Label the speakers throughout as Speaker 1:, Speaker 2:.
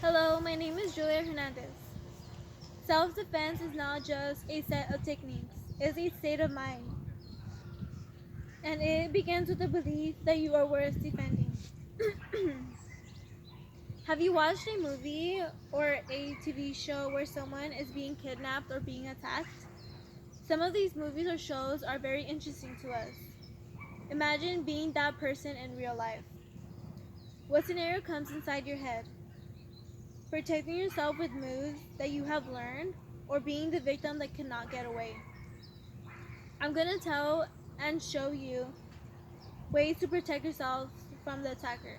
Speaker 1: Hello, my name is Julia Hernandez. Self defense is not just a set of techniques, it's a state of mind, and it begins with the belief that you are worth defending. Have you watched a movie or a TV show where someone is being kidnapped or being attacked? Some of these movies or shows are very interesting to us. Imagine being that person in real life. What scenario comes inside your head? Protecting yourself with moves that you have learned, or being the victim that cannot get away? I'm gonna tell and show you ways to protect yourself from the attacker.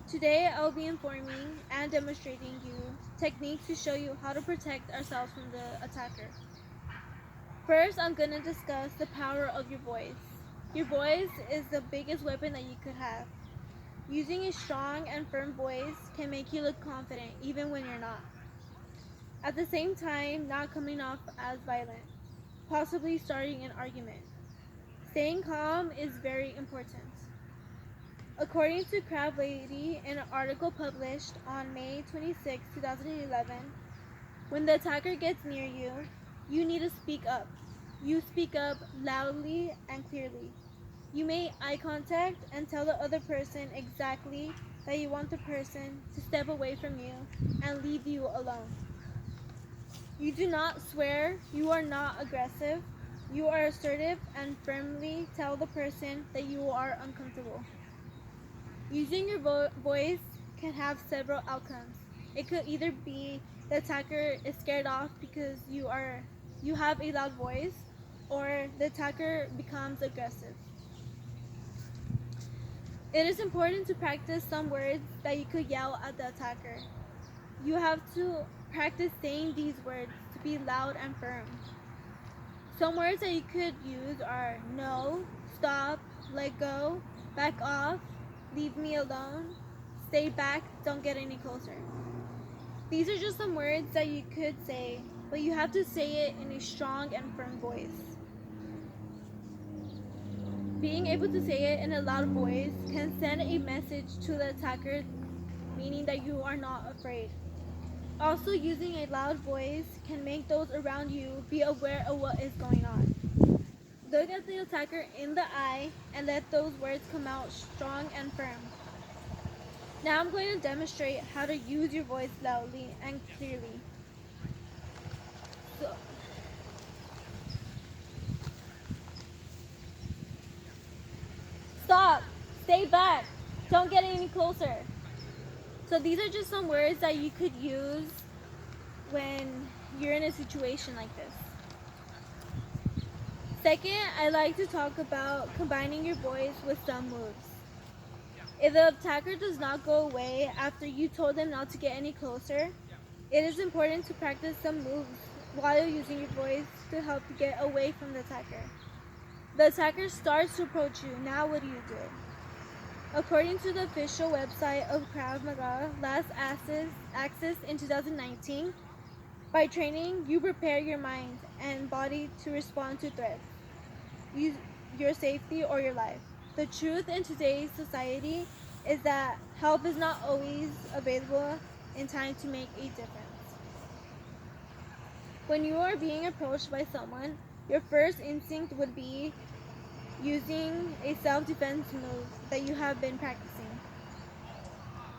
Speaker 1: Today I'll be informing and demonstrating you techniques to show you how to protect ourselves from the attacker. First, I'm gonna discuss the power of your voice. Your voice is the biggest weapon that you could have. Using a strong and firm voice can make you look confident even when you're not. At the same time, not coming off as violent, possibly starting an argument. Staying calm is very important. According to Crab Lady in an article published on May 26, 2011, when the attacker gets near you, you need to speak up. You speak up loudly and clearly. You make eye contact and tell the other person exactly that you want the person to step away from you and leave you alone. You do not swear, you are not aggressive. You are assertive and firmly tell the person that you are uncomfortable. Using your voice can have several outcomes. It could either be the attacker is scared off because you have a loud voice, or the attacker becomes aggressive. It is important to practice some words that you could yell at the attacker. You have to practice saying these words to be loud and firm. Some words that you could use are no, stop, let go, back off, leave me alone, stay back, don't get any closer. These are just some words that you could say, but you have to say it in a strong and firm voice. Being able to say it in a loud voice can send a message to the attacker, meaning that you are not afraid. Also, using a loud voice can make those around you be aware of what is going on. Look at the attacker in the eye and let those words come out strong and firm. Now I'm going to demonstrate how to use your voice loudly and clearly. So, stop, stay back, don't get any closer. So these are just some words that you could use when you're in a situation like this. Second, I like to talk about combining your voice with some moves. If the attacker does not go away after you told them not to get any closer, it is important to practice some moves while using your voice to help you get away from the attacker. The attacker starts to approach you. Now what do you do? According to the official website of Krav Maga, Last Access in 2019, by training, you prepare your mind and body to respond to threats, your safety or your life. The truth in today's society is that help is not always available in time to make a difference. When you are being approached by someone, your first instinct would be using a self-defense move that you have been practicing.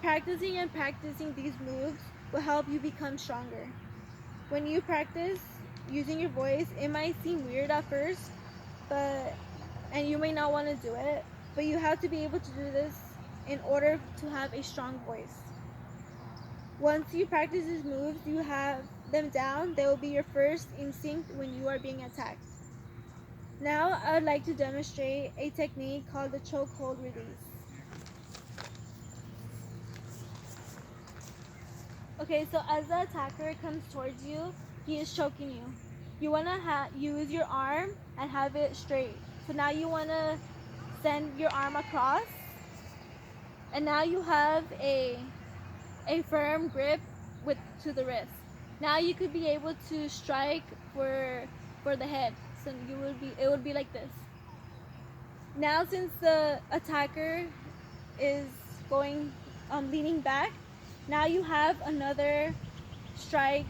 Speaker 1: Practicing these moves will help you become stronger. When you practice using your voice, it might seem weird at first, and you may not want to do it, but you have to be able to do this in order to have a strong voice. Once you practice these moves, you have them down, they will be your first instinct when you are being attacked. Now I would like to demonstrate a technique called the chokehold release. Okay, so as the attacker comes towards you, he is choking you. You want to use your arm and have it straight. So now you want to send your arm across, and now you have a firm grip to the wrist. Now you could be able to strike for the head. So it would be like this. Now since the attacker is leaning back, Now you have strike,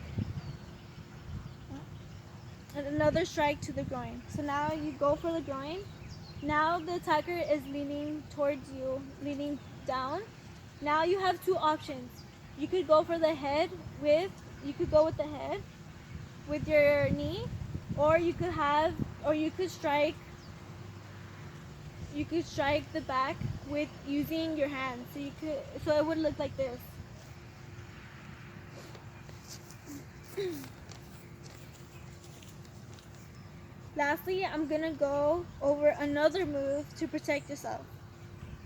Speaker 1: another strike to the groin. So now you go for the groin. Now the attacker is leaning towards you, leaning down. Now you have two options. You could go for the head you could go with the head with your knee, or you could strike the back with using your hands. So it would look like this. Lastly, I'm gonna go over another move to protect yourself.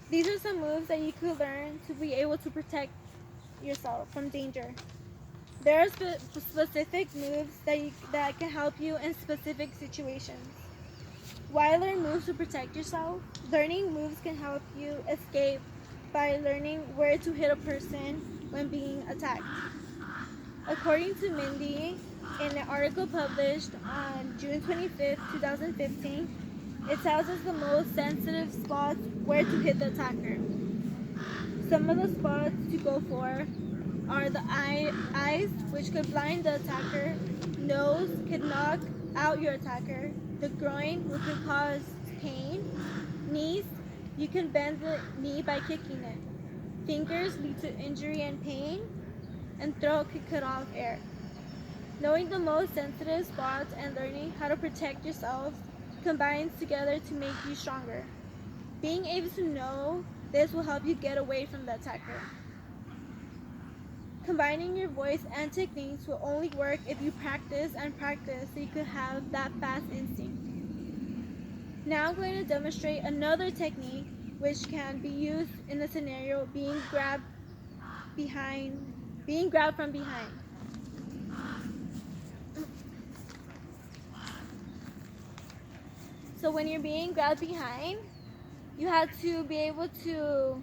Speaker 1: These are some moves that you could learn to be able to protect yourself from danger. There are specific moves that can help you in specific situations. Why learn moves to protect yourself? Learning moves can help you escape by learning where to hit a person when being attacked. According to Mindy, in an article published on June 25th, 2015, it tells us the most sensitive spots where to hit the attacker. Some of the spots to go for are the eyes, which could blind the attacker, nose could knock out your attacker, the groin, which could cause pain, knees, you can bend the knee by kicking it, fingers lead to injury and pain, and throat could cut off air. Knowing the most sensitive spots and learning how to protect yourself combines together to make you stronger. Being able to know this will help you get away from the attacker. Combining your voice and techniques will only work if you practice and practice so you could have that fast instinct. Now I'm going to demonstrate another technique which can be used in the scenario being grabbed from behind. So when you're being grabbed behind, you have to be able to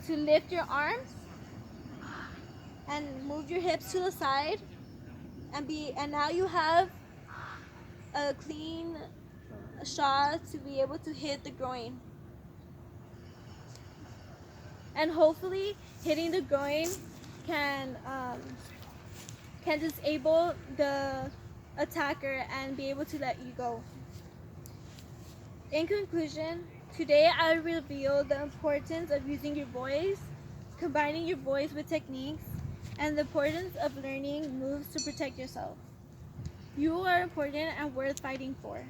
Speaker 1: lift your arms and move your hips to the side and now you have a clean shot to be able to hit the groin. And hopefully hitting the groin can disable the attacker and be able to let you go. In conclusion, today I revealed the importance of using your voice, combining your voice with techniques, and the importance of learning moves to protect yourself. You are important and worth fighting for.